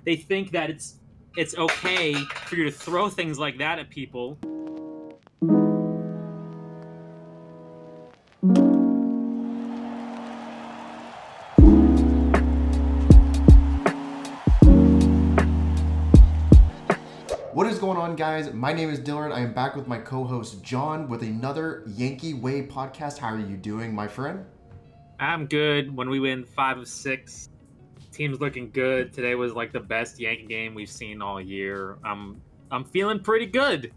they think that it's okay for you to throw things like that at people. What is going on, guys? My name is Dylan. I am back with my co-host John with another Yankee Way podcast. How are you doing, my friend? I'm good. When we win 5 of 6, team's looking good. Today was like the best Yankee game we've seen all year. I'm feeling pretty good.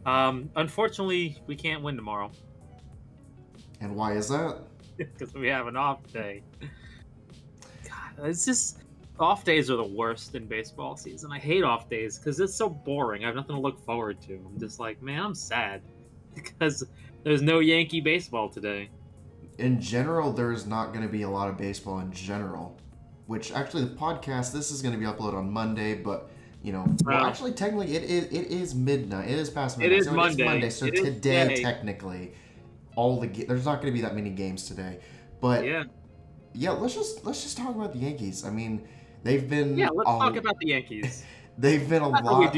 Unfortunately, we can't win tomorrow And why is that? because we have an off day. God, it's just off days are the worst in baseball season. I hate off days because it's so boring. I have nothing to look forward to. I'm just like, man, I'm sad because there's no Yankee baseball today. In general, there's not going to be a lot of baseball in general, which actually the podcast, this is going to be uploaded on Monday, but you know, well, actually technically it is midnight. It is past midnight. It is so Monday. It is Monday. So today technically there's not going to be that many games today. But yeah, let's just talk about the Yankees. I mean, they've been let's talk about the Yankees. They've been a lot more.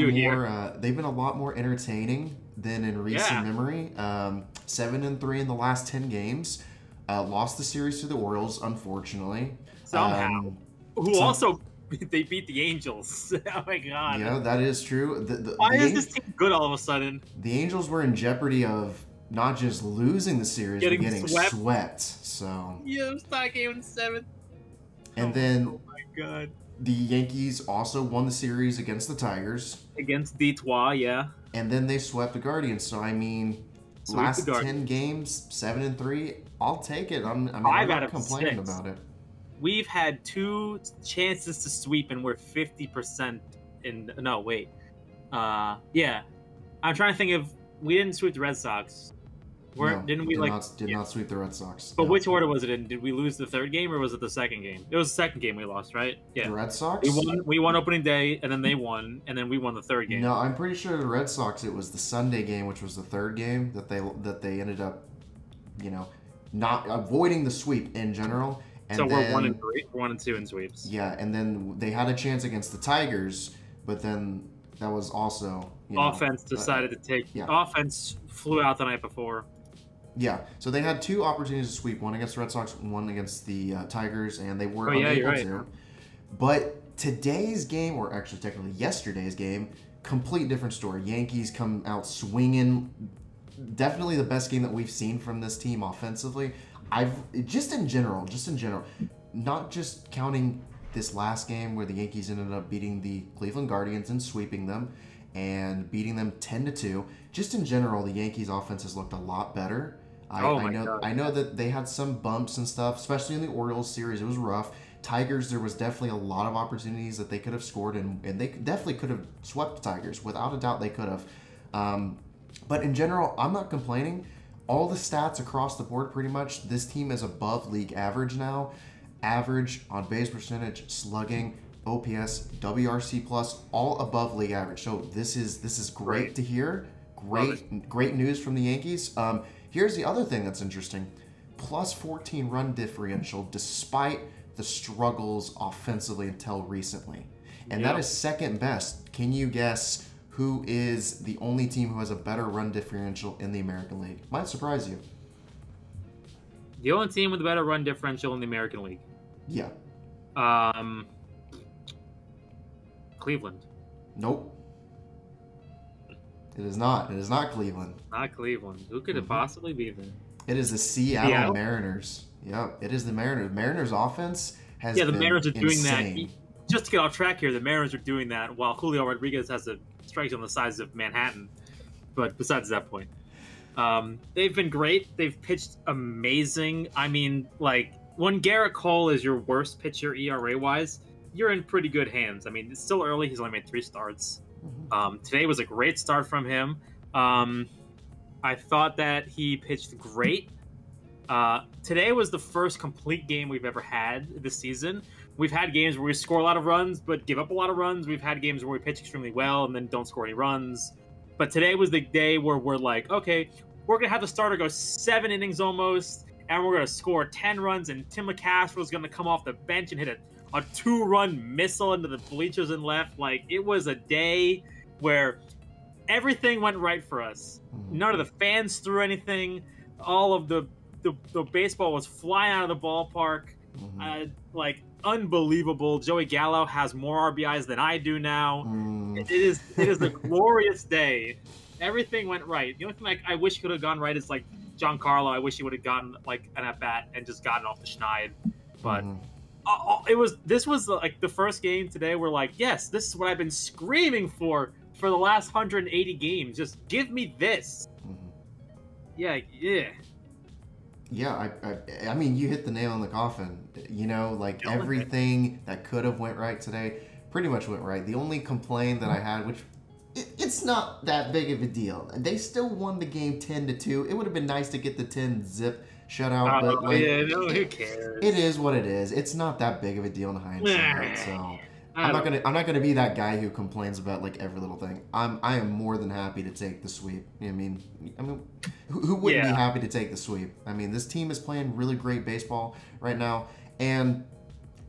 They've been a lot more entertaining than in recent memory. 7-3 in the last 10 games. Lost the series to the Orioles, unfortunately. Somehow. They beat the Angels. Oh my god. Yeah, that is true. Why is this team good all of a sudden? The Angels were in jeopardy of not just losing the series, but getting swept. So yeah, it was tied game in 7th. And then, oh my god, the Yankees also won the series against the Tigers. Against Detroit, yeah. And then they swept the Guardians. So I mean, last 10 games, 7-3. I'll take it. I'm not complaining about it. We've had 2 chances to sweep, and we're 50% in. No, wait. Yeah. I'm trying to think of. We didn't sweep the Red Sox. Did not sweep the Red Sox. But which order was it in? Did we lose the 3rd game, or was it the 2nd game? It was the 2nd game we lost, right? Yeah. The Red Sox? We won opening day, and then they won, and then we won the 3rd game. No, I'm pretty sure the Red Sox, it was the Sunday game, which was the 3rd game, that they ended up, not avoiding the sweep in general. And so we're 1-3. We're 1-2 in sweeps. Yeah, and then they had a chance against the Tigers, but then that was also offense decided to take. Yeah. Offense flew out the night before. Yeah, so they had 2 opportunities to sweep, one against the Red Sox, one against the Tigers, and they were unable to. But today's game, or actually technically yesterday's game, complete different story. Yankees come out swinging. Definitely the best game that we've seen from this team offensively. Just in general, not just counting this last game where the Yankees ended up beating the Cleveland Guardians and sweeping them and beating them 10-2. Just in general, the Yankees offense has looked a lot better. I know that they had some bumps and stuff, especially in the Orioles series. It was rough. Tigers, there was definitely a lot of opportunities that they could have scored, and they definitely could have swept the Tigers. Without a doubt, they could have. But in general, I'm not complaining. All the stats across the board, pretty much, this team is above league average now. Average on base percentage, slugging, OPS, WRC+, all above league average. So this is great to hear. Great news from the Yankees. Here's the other thing that's interesting. Plus 14 run differential despite the struggles offensively until recently. And that is second best. Can you guess who is the only team who has a better run differential in the American League? Might surprise you. The only team with a better run differential in the American League? Yeah. Cleveland. Nope. It is not. It is not Cleveland. Not Cleveland. Who could it possibly be then? It is the Seattle Mariners. Yep, it is the Mariners. Mariners offense has been the Mariners are doing insane. That. Just to get off track here, the Mariners are doing that while Julio Rodriguez has the strikes on the size of Manhattan. But besides that point, they've been great. They've pitched amazing. I mean, like, when Garrett Cole is your worst pitcher ERA-wise, you're in pretty good hands. I mean, it's still early. He's only made 3 starts. Today was a great start from him. I thought that he pitched great. Today was the first complete game we've ever had this season. We've had games where we score a lot of runs but give up a lot of runs. We've had games where we pitch extremely well and then don't score any runs. But today was the day where we're like, okay, we're going to have the starter go 7 innings almost, and we're going to score 10 runs, and Tim McCaskill is going to come off the bench and hit a a 2-run missile into the bleachers and left. Like, it was a day where everything went right for us. None of the fans threw anything. All of the baseball was flying out of the ballpark. Like, unbelievable. Joey Gallo has more RBIs than I do now. It is a glorious day. Everything went right. The only thing I wish could have gone right is, like, Giancarlo. I wish he would have gotten, like, an at-bat and just gotten off the schneid. But this was like the first game today where, like, yes, this is what I've been screaming for the last 180 games. Just give me this. Yeah. Yeah, I mean, you hit the nail on the coffin. You know, like, everything that could have went right today pretty much went right. The only complaint that I had, which it's not that big of a deal. They still won the game 10-2. It would have been nice to get the 10-zip shutout, but like, who cares? It is what it is. It's not that big of a deal in hindsight. So I'm not gonna be that guy who complains about, like, every little thing. I am more than happy to take the sweep. I mean, who wouldn't be happy to take the sweep? I mean, this team is playing really great baseball right now, and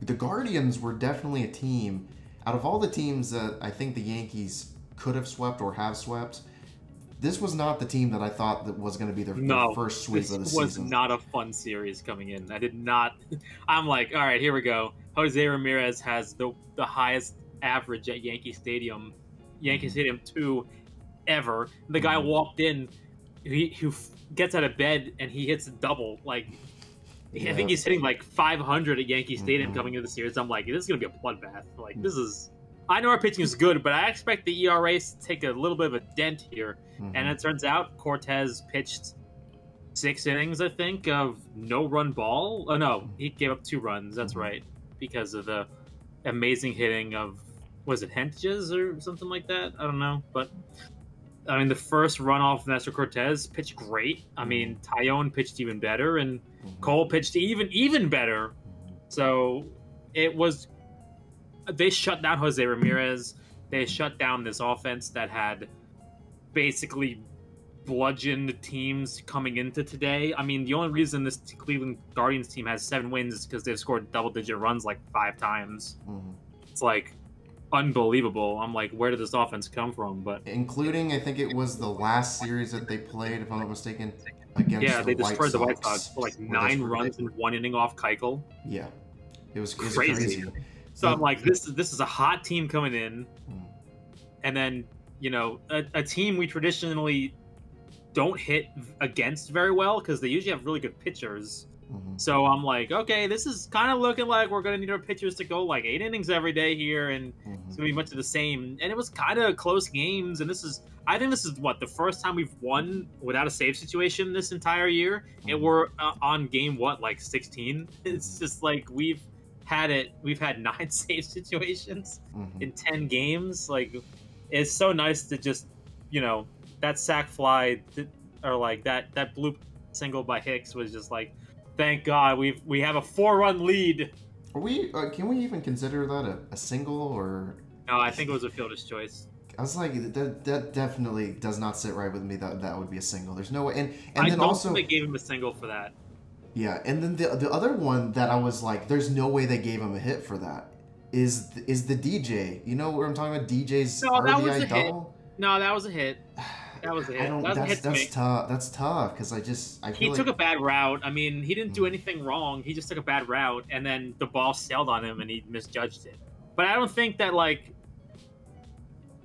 the Guardians were definitely a team. Out of all the teams that I think the Yankees could have swept or have swept, this was not the team that I thought that was going to be their first sweep of the season. This was not a fun series coming in. I did not. I'm like, all right, here we go. Jose Ramirez has the highest average at Yankee Stadium 2 ever. The guy walked in, who gets out of bed and he hits a double. Like, I think he's hitting like 500 at Yankee Stadium coming into the series. I'm like, this is going to be a bloodbath. Like, this is. I know our pitching is good, but I expect the ERAs to take a little bit of a dent here. And it turns out Cortez pitched 6 innings, I think, of no-run ball. Oh, no, he gave up 2 runs. That's right, because of the amazing hitting of, was it Hentges or something like that? I don't know. But, I mean, the first run off Nestor Cortez pitched great. I mean, Tyone pitched even better, and Cole pitched even better. So it was... They shut down Jose Ramirez. They shut down this offense that had basically bludgeoned teams coming into today. I mean, the only reason this Cleveland Guardians team has 7 wins is because they've scored double-digit runs like 5 times. It's like unbelievable. I'm like, where did this offense come from? But including, I think it was the last series that they played, if I'm not mistaken, against they destroyed the White Sox for like 9 runs in 1 inning off Keuchel. Yeah, it was crazy. So I'm like, this is a hot team coming in, and then, you know, a team we traditionally don't hit against very well because they usually have really good pitchers. So I'm like, okay, this is kind of looking like we're going to need our pitchers to go like 8 innings every day here, and it's going to be much of the same. And it was kind of close games, and I think this is what, the first time we've won without a save situation this entire year, and we're on game, like 16? It's just like we've had 9 save situations in 10 games. Like, it's so nice to just, you know, that sac fly or like that bloop single by Hicks was just like, thank God we have a 4-run lead. Are we can we even consider that a single, or? No, I think it was a fielder's choice. I was like, that definitely does not sit right with me. That would be a single. There's no way. And I then don't also think they gave him a single for that. Yeah, and then the other one that I was like, there's no way they gave him a hit for that, is the DJ. You know what I'm talking about? DJ's RBI double? No, that was a hit. That was a hit. That's tough. That's tough because I feel he took a bad route. I mean, he didn't do anything wrong. He just took a bad route, and then the ball sailed on him, and he misjudged it. But I don't think that, like,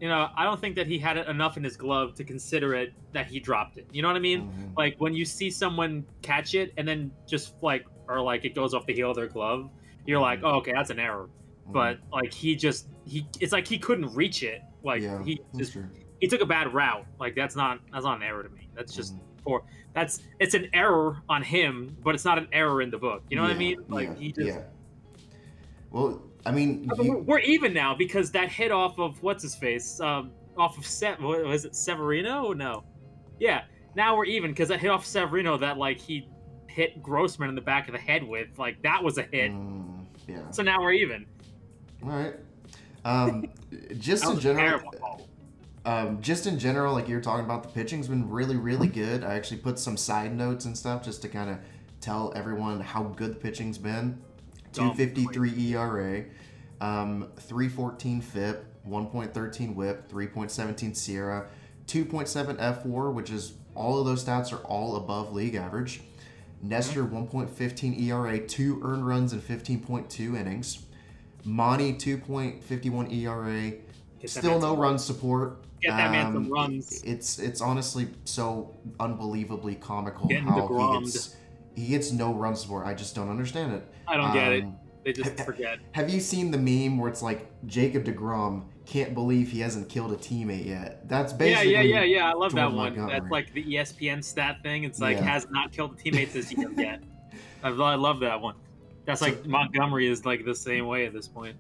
you know, I don't think that he had enough in his glove to consider it that he dropped it. You know what I mean? Like, when you see someone catch it and then just it goes off the heel of their glove, you're like, oh, okay, that's an error. But like, it's like he couldn't reach it. Like, he took a bad route. Like, that's not an error to me. That's just it's an error on him, but it's not an error in the book. You know what I mean? Like, he just. Well, I mean, we're even now because that hit off of what's his face, off of was it Severino? No, yeah. Now we're even because that hit off Severino that like he hit Grossman in the back of the head with, like, that was a hit. Yeah. So now we're even. All right. Just in general, like you're talking about, the pitching's been really, really good. I actually put some side notes and stuff just to kind of tell everyone how good the pitching's been. 2.53 ERA, 3.14 FIP, 1.13 WHIP, 3.17 SIERA, 2.7 F4, which is all of those stats are all above league average. Nestor 1.15 ERA, 2 earned runs in 15.2 innings. Monty 2.51 ERA, still no run support. Get that man some runs. It's honestly so unbelievably comical how he gets no run support. I just don't understand it. I don't get it. They just forget. Have you seen the meme where it's like Jacob deGrom can't believe he hasn't killed a teammate yet? That's basically yeah. I love Jordan that one. Montgomery. That's like the ESPN stat thing. It's like has not killed a teammate this year yet. I love that one. That's like Montgomery is like the same way at this point.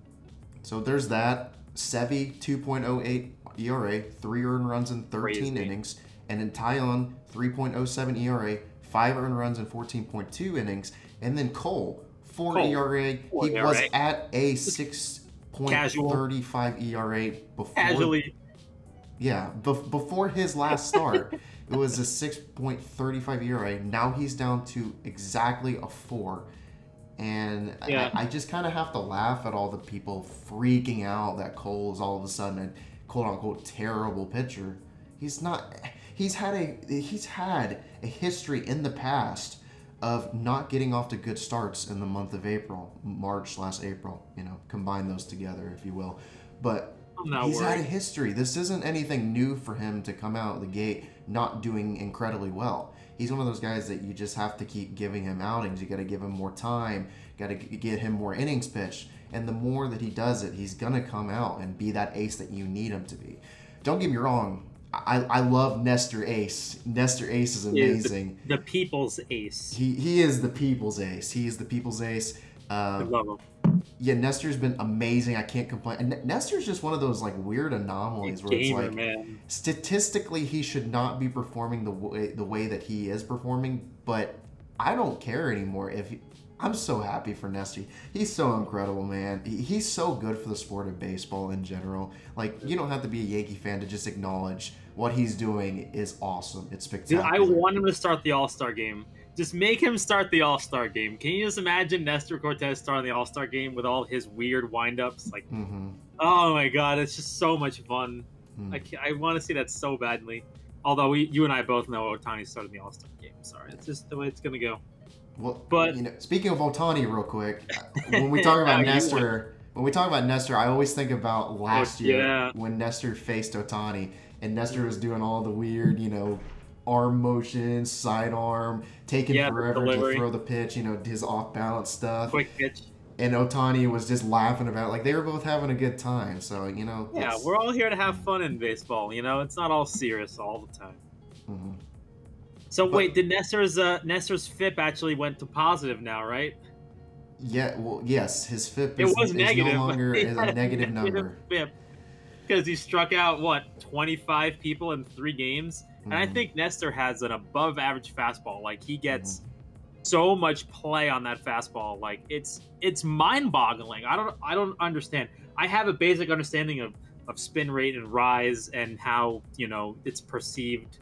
So there's that. Sevy 2.08 ERA, 3 earned runs in 13 innings, and then Tyon 3.07 ERA, 5 earned runs in 14.2 innings, and then Cole 4 ERA. He was at a 6.35 ERA before. Casually. Yeah, before his last start, it was a 6.35 ERA. Now he's down to exactly a 4. And I just kind of have to laugh at all the people freaking out that Cole is all of a sudden a quote-unquote terrible pitcher. He's not. He's had a history in the past of not getting off to good starts in the month of March/April. You know, combine those together, if you will. But he's had a history. This isn't anything new for him to come out of the gate not doing incredibly well. He's one of those guys that you just have to keep giving him outings. You got to give him more time. Got to get him more innings pitched. And the more that he does it, he's going to come out and be that ace that you need him to be. Don't get me wrong. I love Nestor Ace. Nestor Ace is amazing. The people's ace. He is the people's ace. He is the people's ace. I love him. Yeah, Nestor's been amazing. I can't complain. And Nestor's just one of those like weird anomalies where it's like statistically he should not be performing the way that he is performing, but I don't care anymore. I'm so happy for Nestor. He's so incredible, man. He's so good for the sport of baseball in general. Like, you don't have to be a Yankee fan to just acknowledge what he's doing is awesome. It's spectacular. Dude, I want him to start the All-Star game. Just make him start the All-Star game. Can you just imagine Nestor Cortez starting the All-Star game with all his weird wind-ups? Like, oh my god, it's just so much fun. I want to see that so badly. Although you and I both know Ohtani started the All-Star game. Sorry, it's just the way it's gonna go. Well, but you know, speaking of Ohtani, real quick, when we talk about Nestor, I always think about last year when Nestor faced Ohtani, and Nestor was doing all the weird, you know, arm motions, sidearm, taking forever to throw the pitch, you know, his off-balance stuff. Quick pitch. And Ohtani was just laughing about it. Like, they were both having a good time. So, you know. Yeah, we're all here to have fun in baseball, you know? It's not all serious all the time. So, wait, did Nestor's FIP actually went to positive now, right? Yeah, well, yes. His FIP is no longer a negative number. Because he struck out, 25 people in 3 games? And I think Nestor has an above-average fastball. Like, he gets so much play on that fastball. Like, it's mind-boggling. I don't understand. I have a basic understanding of spin rate and rise and how, you know, it's perceived.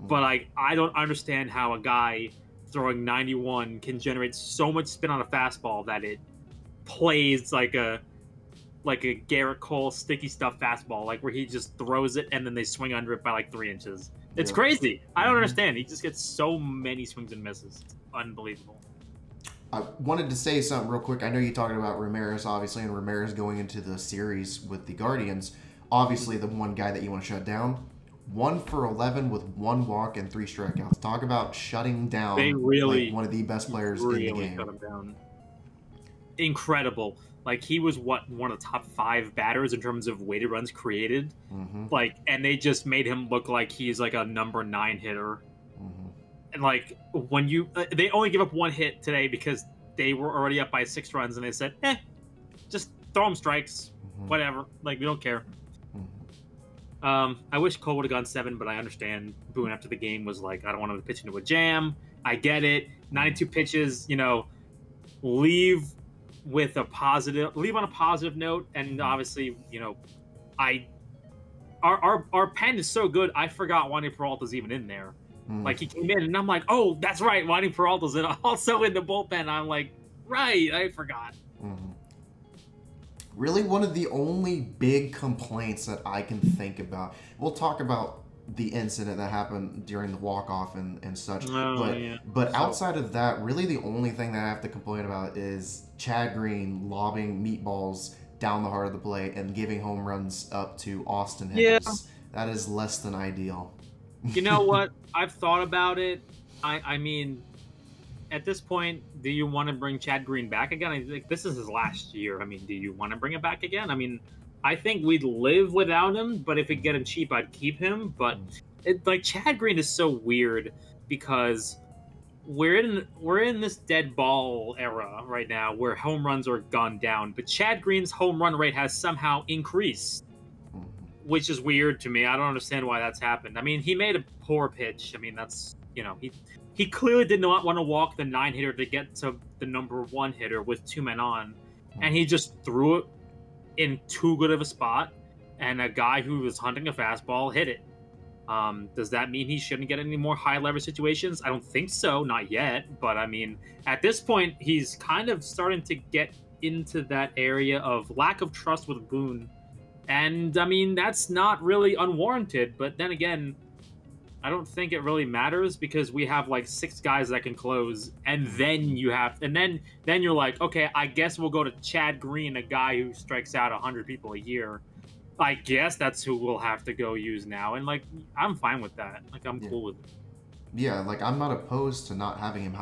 But I don't understand how a guy throwing 91 can generate so much spin on a fastball that it plays like a Garrett Cole sticky stuff fastball, like where he just throws it and then they swing under it by like 3 inches. It's crazy. I don't understand. He just gets so many swings and misses. It's unbelievable. I wanted to say something real quick. I know you're talking about Ramirez, obviously, and Ramirez going into the series with the Guardians. Obviously, the one guy that you want to shut down. 1 for 11 with 1 walk and 3 strikeouts. Talk about shutting down one of the best players in the game. Shut him down. Incredible. Like, he was one of the top 5 batters in terms of weighted runs created. Like, and they just made him look like he's like a number 9 hitter. And like, when they only give up 1 hit today because they were already up by 6 runs, and they said, just throw him strikes, whatever. Like, we don't care. I wish Cole would have gone 7, but I understand. Boone after the game was like, I don't want him to pitch into a jam. I get it. 92 pitches, you know, leave on a positive note. And obviously, you know, our pen is so good. I forgot Wandy Peralta's even in there. Like, he came in and I'm like, oh, that's right. Wandy Peralta's also in the bullpen. I'm like, right. I forgot. Mm-hmm. Really, one of the only big complaints that I can think about. We'll talk about the incident that happened during the walk-off and such. Oh, yeah. But outside of that, really the only thing that I have to complain about is Chad Green lobbing meatballs down the heart of the plate and giving home runs up to Austin Hedges. Yeah. That is less than ideal. You know what? I've thought about it. I mean, at this point, do you want to bring Chad Green back again? I think this is his last year. I mean, do you want to bring him back again? I mean, I think we'd live without him, but if we get him cheap, I'd keep him. But Chad Green is so weird because we're in this dead ball era right now where home runs are gone down, but Chad Green's home run rate has somehow increased, which is weird to me. I don't understand why that's happened. I mean, he made a poor pitch. I mean, that's, he clearly did not want to walk the 9-hitter to get to the number 1 hitter with 2 men on, and he just threw it in too good of a spot, and a guy who was hunting a fastball hit it. Does that mean he shouldn't get any more high leverage situations? I don't think so, not yet. But I mean, at this point, he's kind of starting to get into that area of lack of trust with Boone. And I mean, that's not really unwarranted. But then again, I don't think it really matters because we have like 6 guys that can close, and then then you're like, okay, I guess we'll go to Chad Green, a guy who strikes out 100 people a year. I guess that's who we'll have to go use now, and like I'm fine with that. Like I'm cool with it. Yeah, like I'm not opposed to not having him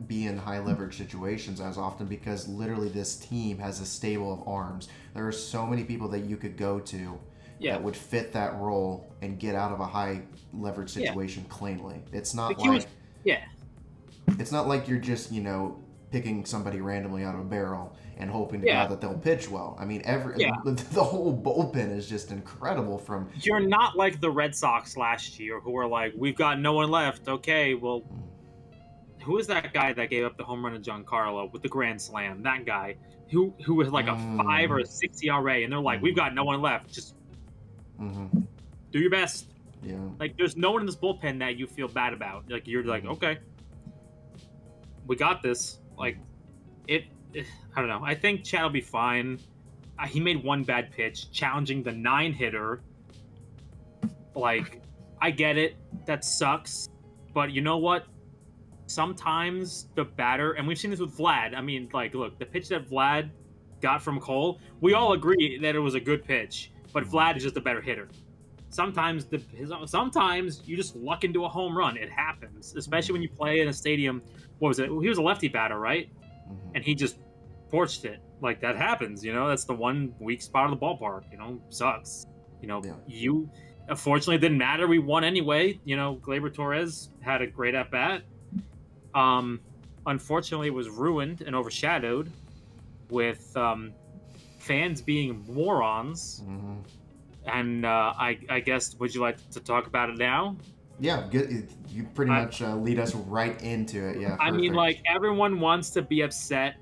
be in high leverage situations as often because literally this team has a stable of arms. There are so many people that you could go to that would fit that role and get out of a high leverage situation cleanly. It's not it's not like you're just, picking somebody randomly out of a barrel and hoping to God that they'll pitch well. I mean, the whole bullpen is just incredible from... You're not like the Red Sox last year who were like, we've got no one left. Okay, well, who is that guy that gave up the home run to Giancarlo with the grand slam? That guy who was like a 5 or a 6 ERA, and they're like, we've got no one left. Just do your best. Yeah. Like, there's no one in this bullpen that you feel bad about. Like, you're like, okay, we got this. Like, I don't know. I think Chad will be fine. He made one bad pitch, challenging the 9-hitter. Like, I get it. That sucks. But you know what? Sometimes the batter, and we've seen this with Vlad. I mean, like, look, the pitch that Vlad got from Cole, we all agree that it was a good pitch. But Vlad is just a better hitter. Sometimes you just luck into a home run. It happens, especially when you play in a stadium. What was it? He was a lefty batter, right? And he just torched it. Like, that happens, That's the one weak spot of the ballpark, sucks. You unfortunately it didn't matter. We won anyway. Gleyber Torres had a great at-bat. Unfortunately, it was ruined and overshadowed with fans being morons. And I guess, would you like to talk about it now? Yeah, good. You pretty much lead us right into it. Yeah. I mean, like, everyone wants to be upset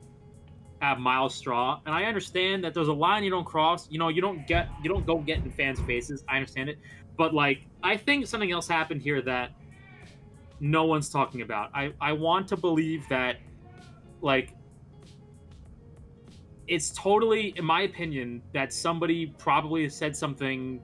at Miles Straw, and I understand that there's a line you don't cross. You don't go get in fans' faces. I understand it, but like, I think something else happened here that no one's talking about. I want to believe that, like, it's totally, in my opinion, that somebody probably said something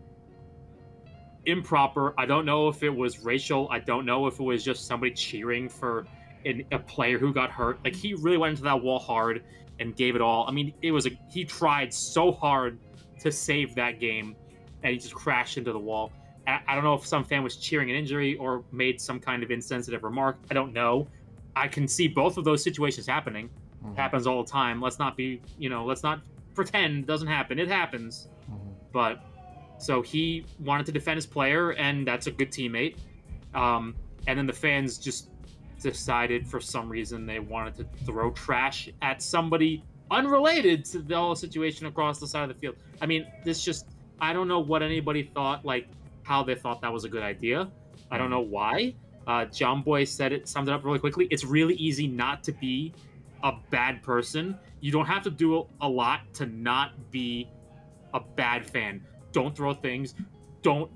improper. I don't know if it was racial. I don't know if it was just somebody cheering for a player who got hurt. Like, he really went into that wall hard and gave it all. I mean, he tried so hard to save that game, and he just crashed into the wall. I don't know if some fan was cheering an injury or made some kind of insensitive remark. I don't know. I can see both of those situations happening. It happens all the time. Let's not pretend it doesn't happen. It happens. But so he wanted to defend his player, and that's a good teammate. And then the fans just decided for some reason they wanted to throw trash at somebody unrelated to the whole situation across the side of the field. I mean, I don't know what anybody thought, like how they thought that was a good idea. I don't know why. John Boy summed it up really quickly. It's really easy not to be a bad person. You don't have to do a lot to not be a bad fan. Don't throw things. Don't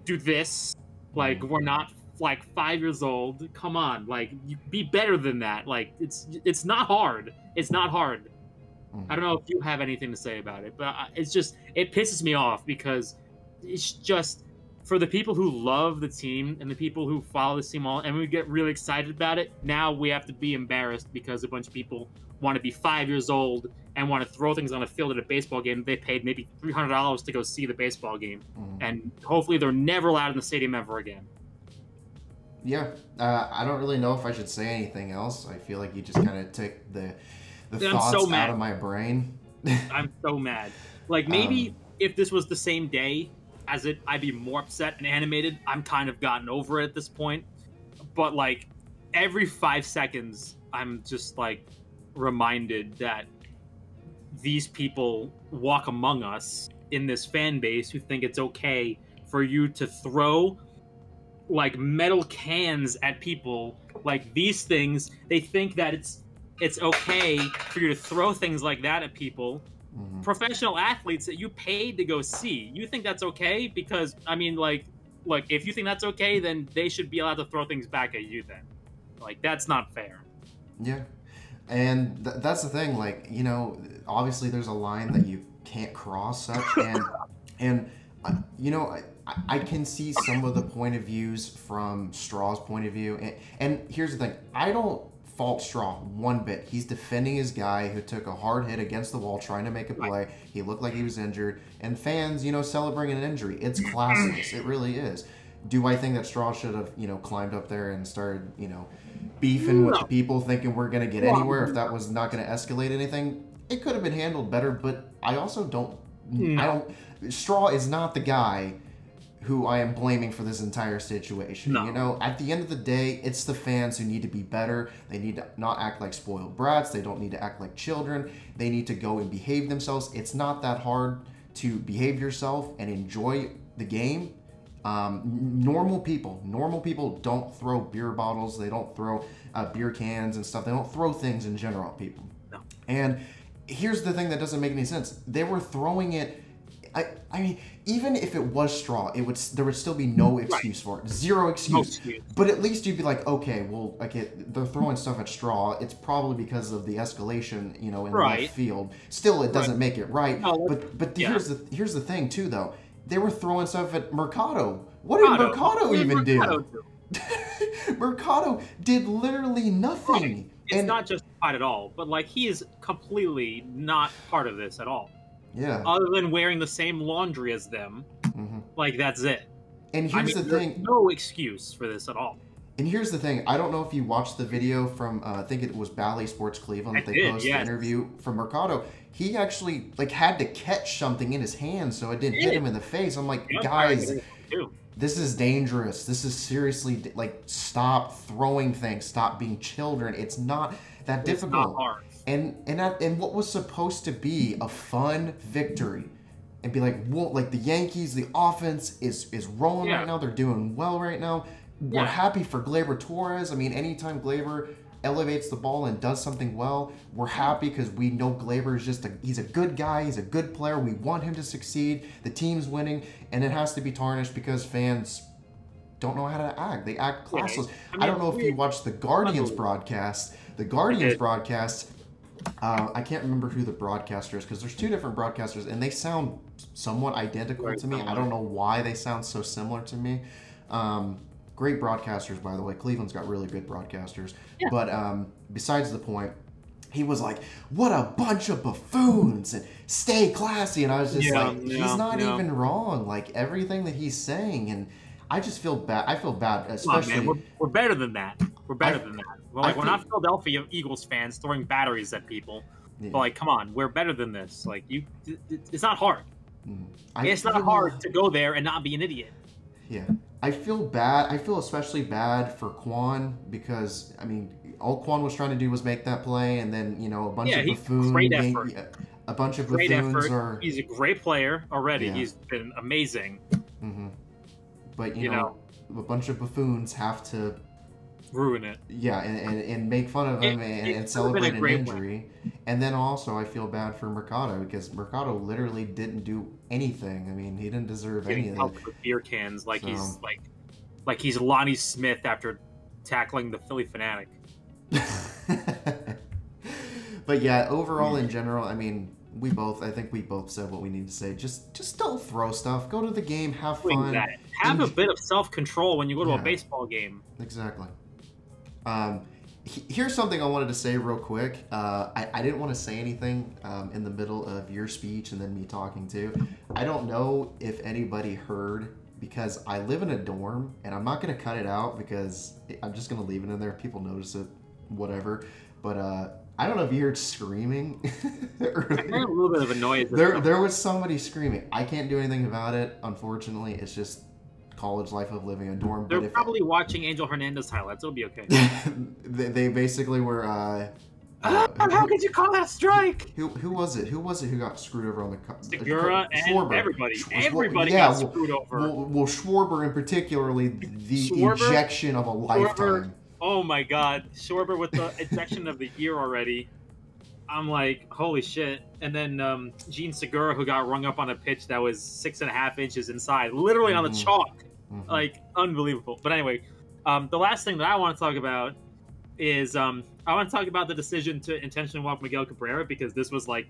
do this. Like, we're not like 5 years old. Come on, like, you be better than that. Like, it's not hard. It's not hard. I don't know if you have anything to say about it, but it's just, it pisses me off because it's just, for the people who love the team and the people who follow this team all, and we get really excited about it, now we have to be embarrassed because a bunch of people want to be 5 years old and want to throw things on a field at a baseball game. They paid maybe $300 to go see the baseball game, and hopefully they're never allowed in the stadium ever again. Yeah, I don't really know if I should say anything else. I feel like you just kind of took the thoughts out of my brain. I'm so mad. Like, maybe if this was the same day as it, I'd be more upset and animated. I'm kind of gotten over it at this point. But, like, every 5 seconds, I'm just, like, reminded that these people walk among us in this fan base who think it's okay for you to throw, like, metal cans at people. Like, these things, they think that it's okay for you to throw things like that at people. Professional athletes that you paid to go see, you think that's okay? Because, I mean, like, if you think that's okay, then they should be allowed to throw things back at you then. Like, that's not fair. Yeah. And that's the thing, like, you know, obviously there's a line that you can't cross such, and you know, I can see some of the point of views from Straw's point of view, and here's the thing, I don't fault Straw one bit. He's defending his guy who took a hard hit against the wall trying to make a play. He looked like he was injured, and fans, you know, celebrating an injury. It's classless. It really is. Do I think that Straw should have, you know, climbed up there and started, you know, beefing with the people, thinking we're going to get anywhere if that was not going to escalate anything? It could have been handled better, but I also don't. Straw is not the guy who I am blaming for this entire situation. You know, at the end of the day, it's the fans who need to be better. They need to not act like spoiled brats. They don't need to act like children. They need to go and behave themselves. It's not that hard to behave yourself and enjoy the game. Normal people don't throw beer bottles. They don't throw beer cans and stuff. They don't throw things in general at people. No. And here's the thing that doesn't make any sense. They were throwing it. I mean, even if it was Straw, there would still be no excuse for it. Zero excuse. But at least you'd be like, okay, well, okay, they're throwing stuff at Straw. It's probably because of the escalation, you know, in the left field. Still, it doesn't make it right. No, but here's the thing too, though. They were throwing stuff at Mercado. What did Mercado even do? Mercado did literally nothing. It's not justified at all. But like, he is completely not part of this at all. Yeah. Other than wearing the same laundry as them, like, that's it. And here's the thing: there's no excuse for this at all. And here's the thing: I don't know if you watched the video from I think it was Bally Sports Cleveland. They posted an interview from Mercado. He actually had to catch something in his hand so it didn't hit him in the face. I'm like, guys, this is dangerous. This is seriously, like, stop throwing things. Stop being children. It's not that difficult. It's not hard. And what was supposed to be a fun victory, and be like, well, like, the Yankees, the offense is rolling right now. They're doing well right now. We're happy for Gleyber Torres. I mean, anytime Gleyber elevates the ball and does something well, we're happy because we know Gleyber is he's a good guy. He's a good player. We want him to succeed. The team's winning, and it has to be tarnished because fans don't know how to act. They act classless. I don't know if you watched the Guardians broadcast. The Guardians broadcast. I can't remember who the broadcaster is because there's two different broadcasters and they sound somewhat identical to me. I don't know why they sound so similar to me. Great broadcasters, by the way. Cleveland's got really good broadcasters. Yeah. But besides the point, he was like, what a bunch of buffoons and stay classy. And I was just like, he's not even wrong. Like, everything that he's saying. And I just feel bad. I feel bad, especially. Come on, man. We're better than that. We're better than that. We're not Philadelphia Eagles fans throwing batteries at people. Yeah. But, like, come on, we're better than this. Like, it's not hard. It's not hard to go there and not be an idiot. Yeah. I feel bad. I feel especially bad for Quan because, I mean, all Quan was trying to do was make that play, and then, you know, a bunch of buffoons. Great effort. A bunch of buffoons are. He's a great player already. Yeah. He's been amazing. But, you know, a bunch of buffoons have to ruin it. Yeah, and make fun of him and celebrate an injury. And then also I feel bad for Mercado because Mercado literally didn't do anything. I mean, he didn't deserve any of that. With beer cans, like he's like he's Lonnie Smith after tackling the Philly Fanatic. But yeah, overall in general, I mean, I think we both said what we need to say. Just don't throw stuff. Go to the game, have fun. Have a bit of self-control when you go to a baseball game. Exactly. Here's something I wanted to say real quick. I didn't want to say anything in the middle of your speech and then me talking too. I don't know if anybody heard, because I live in a dorm, and I'm not going to cut it out because I'm just going to leave it in there. People notice it, whatever. But I don't know if you heard screaming. I heard a little bit of a noise. There was somebody screaming. I can't do anything about it, unfortunately. It's just college life of living in a dorm. They're probably watching Angel Hernandez highlights. It'll be okay. They basically were... how could you call that a strike? Who was it? Who was it who got screwed over on the... Segura and Schwarber. everybody. Everybody got screwed over. Well, Schwarber in particularly, the ejection of a lifetime. Oh my God. Schwarber with the ejection of the year already. I'm like, holy shit. And then Gene Segura, who got rung up on a pitch that was 6.5 inches inside, literally on the chalk. Like, unbelievable. But anyway, the last thing that I want to talk about is I want to talk about the decision to intentionally walk Miguel Cabrera, because this was like,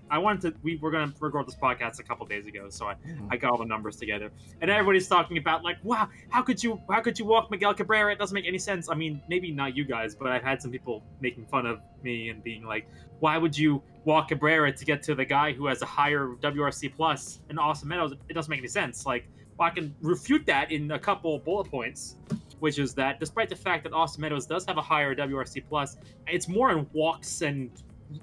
we were going to record this podcast a couple days ago, so I got all the numbers together, and everybody's talking about like, wow, how could you walk Miguel Cabrera? It doesn't make any sense. I mean, maybe not you guys, but I've had some people making fun of me and being like, why would you walk Cabrera to get to the guy who has a higher WRC plus and Austin Meadows? It doesn't make any sense. Like, well, I can refute that in a couple bullet points, which is that despite the fact that Austin Meadows does have a higher WRC plus, it's more in walks and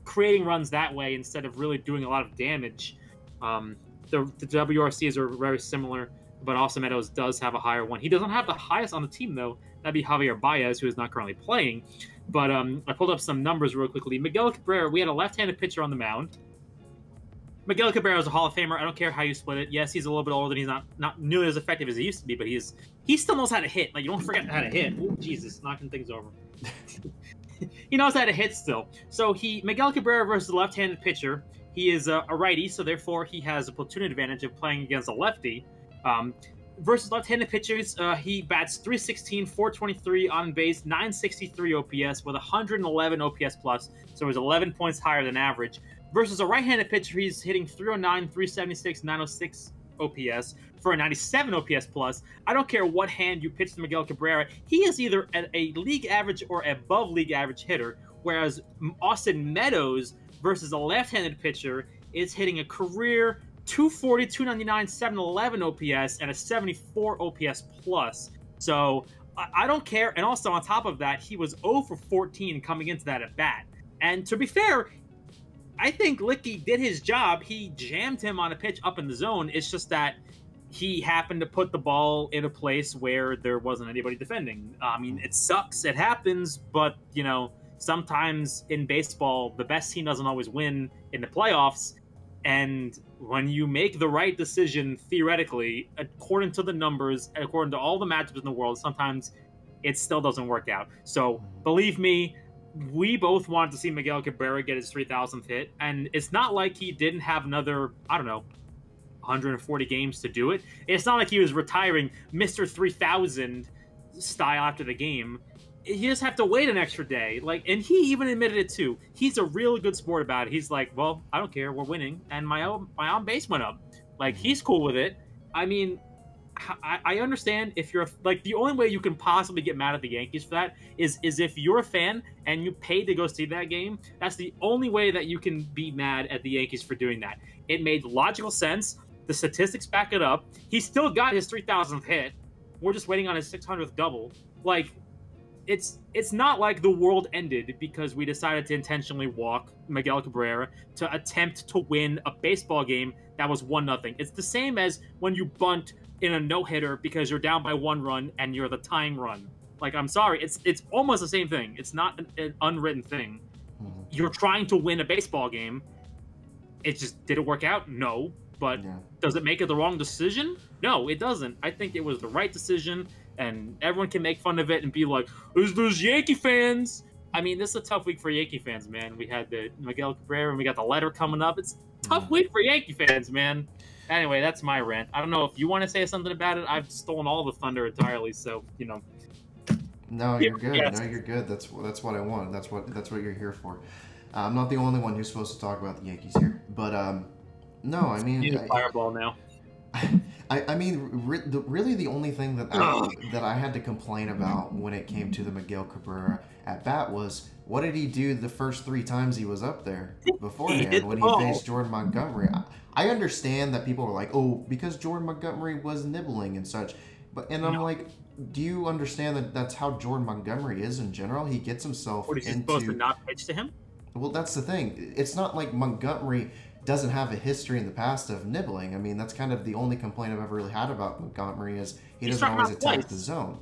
creating runs that way instead of really doing a lot of damage. The WRCs are very similar, but Austin Meadows does have a higher one. He doesn't have the highest on the team, though. That'd be Javier Baez, who is not currently playing. But I pulled up some numbers real quickly. Miguel Cabrera, we had a left-handed pitcher on the mound. Miguel Cabrera is a Hall of Famer. I don't care how you split it. Yes, he's a little bit older, and he's not nearly as effective as he used to be, but he still knows how to hit. Like, you don't forget how to hit. Ooh, Jesus, knocking things over. He knows how to hit still. So Miguel Cabrera versus a left-handed pitcher. He is a righty, so therefore he has a platoon advantage of playing against a lefty. Versus left-handed pitchers, he bats .316, .423 on base, .963 OPS with 111 OPS plus, so he's 11 points higher than average. Versus a right-handed pitcher, he's hitting .309, .376, .906 OPS for a 97 OPS plus. I don't care what hand you pitch to Miguel Cabrera, he is either a league average or above league average hitter, whereas Austin Meadows versus a left-handed pitcher is hitting a career .240, .299, .711 OPS and a 74 OPS plus. So I don't care. And also on top of that, he was 0 for 14 coming into that at bat. And to be fair, I think Licky did his job. He jammed him on a pitch up in the zone. It's just that he happened to put the ball in a place where there wasn't anybody defending. I mean, it sucks. It happens. But, you know, sometimes in baseball, the best team doesn't always win in the playoffs. And when you make the right decision, theoretically, according to the numbers, and according to all the matchups in the world, sometimes it still doesn't work out. So, believe me, we both wanted to see Miguel Cabrera get his 3,000th hit. And it's not like he didn't have another, I don't know, 140 games to do it. It's not like he was retiring Mr. 3000 style after the game. You just have to wait an extra day. And he even admitted it too. He's a really good sport about it. He's like, well, I don't care. We're winning, and my on base went up. He's cool with it. I mean, I understand if you're the only way you can possibly get mad at the Yankees for that is if you're a fan and you paid to go see that game. That's the only way that you can be mad at the Yankees for doing that. It made logical sense. The statistics back it up. He still got his 3,000th hit. We're just waiting on his 600th double. It's not like the world ended because we decided to intentionally walk Miguel Cabrera to attempt to win a baseball game that was 1-0. It's the same as when you bunt in a no-hitter because you're down by 1 run and you're the tying run. I'm sorry, it's almost the same thing. It's not an unwritten thing. You're trying to win a baseball game. It just did it work out? No. But does it make it the wrong decision? No, it doesn't. I think it was the right decision. And everyone can make fun of it and be like, "Who's those Yankee fans?" I mean, this is a tough week for Yankee fans, man. We had the Miguel Cabrera, and we got the letter coming up. It's a tough week for Yankee fans, man. Anyway, that's my rant. I don't know if you want to say something about it. I've stolen all the thunder entirely, so you know. No, you're good. No, you're good. That's what I want. That's what you're here for. I'm not the only one who's supposed to talk about the Yankees here, but no, I mean, You need a fireball now. I mean, really, the only thing that I had to complain about when it came to the Miguel Cabrera at bat was what did he do the first 3 times he was up there beforehand when he faced Jordan Montgomery. I understand that people are like, oh, because Jordan Montgomery was nibbling and such, and I'm like, do you understand that that's how Jordan Montgomery is in general? He gets himself into. Supposed to not pitch to him? Well, that's the thing. It's not like Montgomery doesn't have a history in the past of nibbling. I mean, that's kind of the only complaint I've ever really had about Montgomery is he doesn't always attack the zone.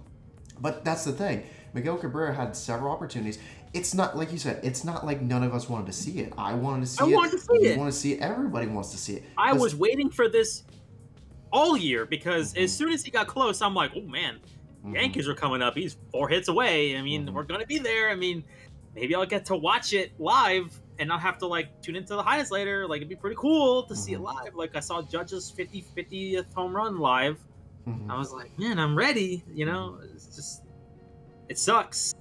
But that's the thing. Miguel Cabrera had several opportunities. It's not, like you said, it's not like none of us wanted to see it. I wanted to see it. I wanted to see it. You want to see it. Everybody wants to see it. I was waiting for this all year because as soon as he got close, I'm like, oh, man, Yankees are coming up. He's 4 hits away. I mean, we're going to be there. I mean, maybe I'll get to watch it live and not have to, like, tune into the highlights later. Like, it'd be pretty cool to see it live. Like, I saw Judge's 50th home run live. I was like, man, I'm ready. You know, it's just, it sucks.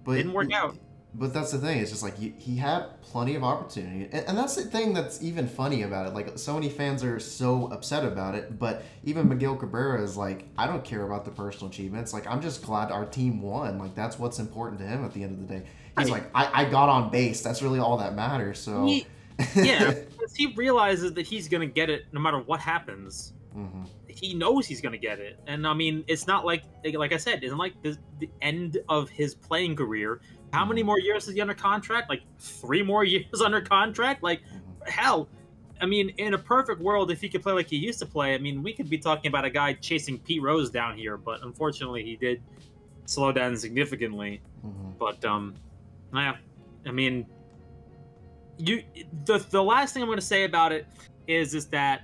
But didn't work out. But that's the thing. It's just like he had plenty of opportunity. And that's the thing that's even funny about it. Like, so many fans are so upset about it. But even Miguel Cabrera is like, I don't care about the personal achievements. Like, I'm just glad our team won. Like, that's what's important to him at the end of the day. He's like, I got on base. That's really all that matters. So because he realizes that he's going to get it no matter what happens. He knows he's going to get it. And, I mean, it's not like I said, it's not like the end of his playing career. How many more years is he under contract? Like 3 more years under contract? Like, hell, I mean, in a perfect world, if he could play like he used to play, I mean, we could be talking about a guy chasing Pete Rose down here. But unfortunately, he did slow down significantly. But, yeah, I mean, the last thing I'm going to say about it is that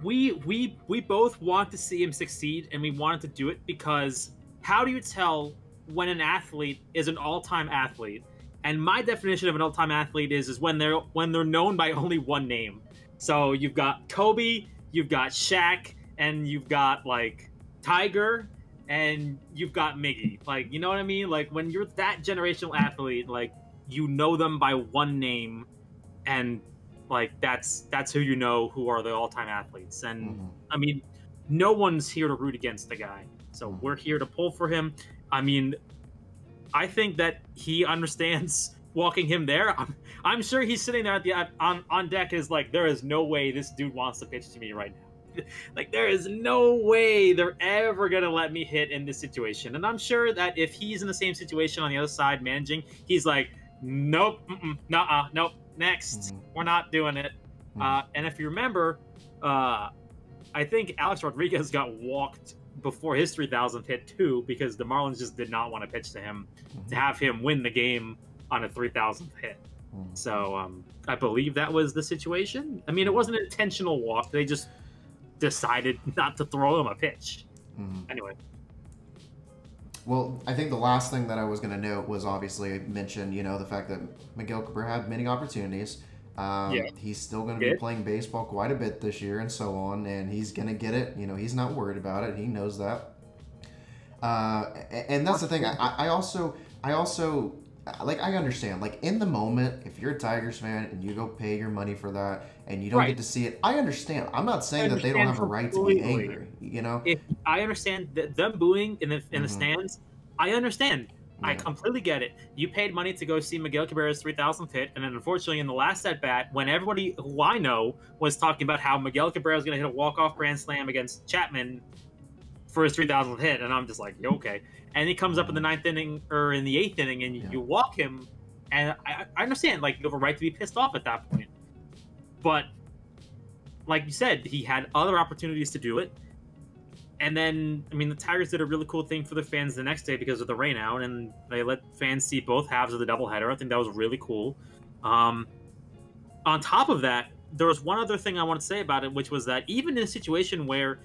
we both want to see him succeed, and we wanted to do it because how do you tell when an athlete is an all-time athlete? And my definition of an all-time athlete is when they're known by only one name. So you've got Kobe, you've got Shaq, and you've got like Tiger, and you've got Miggy. Like, you know what I mean? Like, when you're that generational athlete, like, you know them by one name, and like that's who you know who are the all-time athletes. And I mean, no one's here to root against the guy, so we're here to pull for him. I mean, I think that he understands walking him there. I'm sure he's sitting there at on deck is like, there is no way this dude wants to pitch to me right now. Like, there is no way they're ever gonna let me hit in this situation. And I'm sure that if he's in the same situation on the other side managing, he's like, nope, nuh-uh, nope, next, we're not doing it. And if you remember, I think Alex Rodriguez got walked before his 3,000th hit too, because the Marlins just did not want to pitch to him to have him win the game on a 3,000th hit. So I believe that was the situation. I mean, it wasn't an intentional walk. They just decided not to throw him a pitch. Anyway. Well, I think the last thing that I was going to note was obviously mention, you know, the fact that Miguel Cabrera had many opportunities. He's still going to be playing baseball quite a bit this year and so on, and he's going to get it. You know, he's not worried about it. He knows that. And that's the thing. I also, like, I understand. Like, in the moment, if you're a Tigers fan and you go pay your money for that and you don't get to see it, I understand. I'm not saying that they don't have a right to be angry, you know? If I understand them booing in the stands, I understand. I completely get it. You paid money to go see Miguel Cabrera's 3,000th hit, and then unfortunately in the last at-bat, when everybody who I know was talking about how Miguel Cabrera was going to hit a walk-off grand slam against Chapman for his 3,000th hit, and I'm just like, okay. And he comes up in the 9th inning, or in the 8th inning, and you walk him, and I understand, like, you have a right to be pissed off at that point. But, like you said, he had other opportunities to do it. And then, I mean, the Tigers did a really cool thing for the fans the next day because of the rain out, and they let fans see both halves of the doubleheader. I think that was really cool. On top of that, there was one other thing I want to say about it, which was that even in a situation where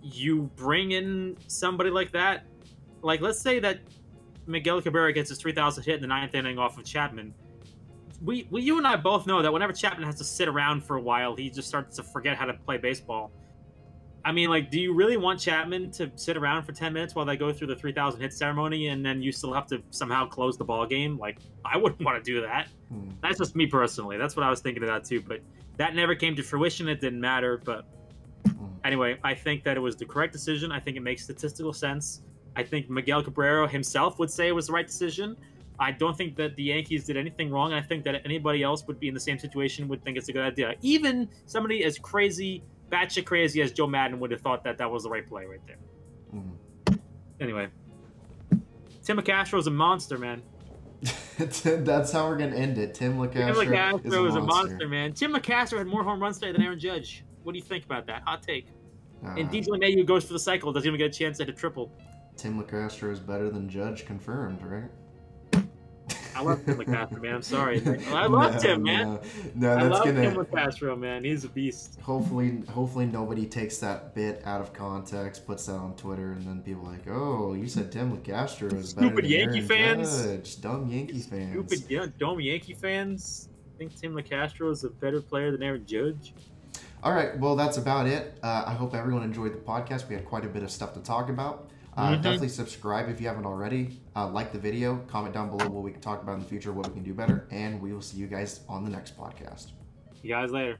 you bring in somebody like that, like, let's say that Miguel Cabrera gets his 3,000th hit in the 9th inning off of Chapman. You and I both know that whenever Chapman has to sit around for a while, he just starts to forget how to play baseball. I mean, like, do you really want Chapman to sit around for 10 minutes while they go through the 3,000 hit ceremony and then you still have to somehow close the ball game? Like, I wouldn't want to do that. That's just me personally. That's what I was thinking of that too. But that never came to fruition. It didn't matter. But anyway, I think that it was the correct decision. I think it makes statistical sense. I think Miguel Cabrera himself would say it was the right decision. I don't think that the Yankees did anything wrong. I think that anybody else would be in the same situation would think it's a good idea. Even somebody as crazy, batshit crazy as Joe Madden would have thought that that was the right play right there. Anyway, Tim McCastro is a monster, man. That's how we're gonna end it. Tim McCastro is a monster, man. Tim McCastro had more home runs today than Aaron Judge. What do you think about that? Hot take. And DJ LeMahieu goes for the cycle. Doesn't even get a chance at a triple. Tim McCastro is better than Judge, confirmed, right? I love Tim McCastro, man. I'm sorry. I love Tim, man. No, I love Tim McCastro, man. He's a beast. Hopefully nobody takes that bit out of context, puts that on Twitter, and then people are like, oh, you said Tim McCastro is better than Yankee Aaron fans. Judge. Dumb Yankee fans. Dumb Yankee fans think Tim McCastro is a better player than Aaron Judge. All right, well, that's about it. I hope everyone enjoyed the podcast. We had quite a bit of stuff to talk about. Definitely subscribe if you haven't already. Like the video. Comment down below what we can talk about in the future, what we can do better. And we will see you guys on the next podcast. See you guys later.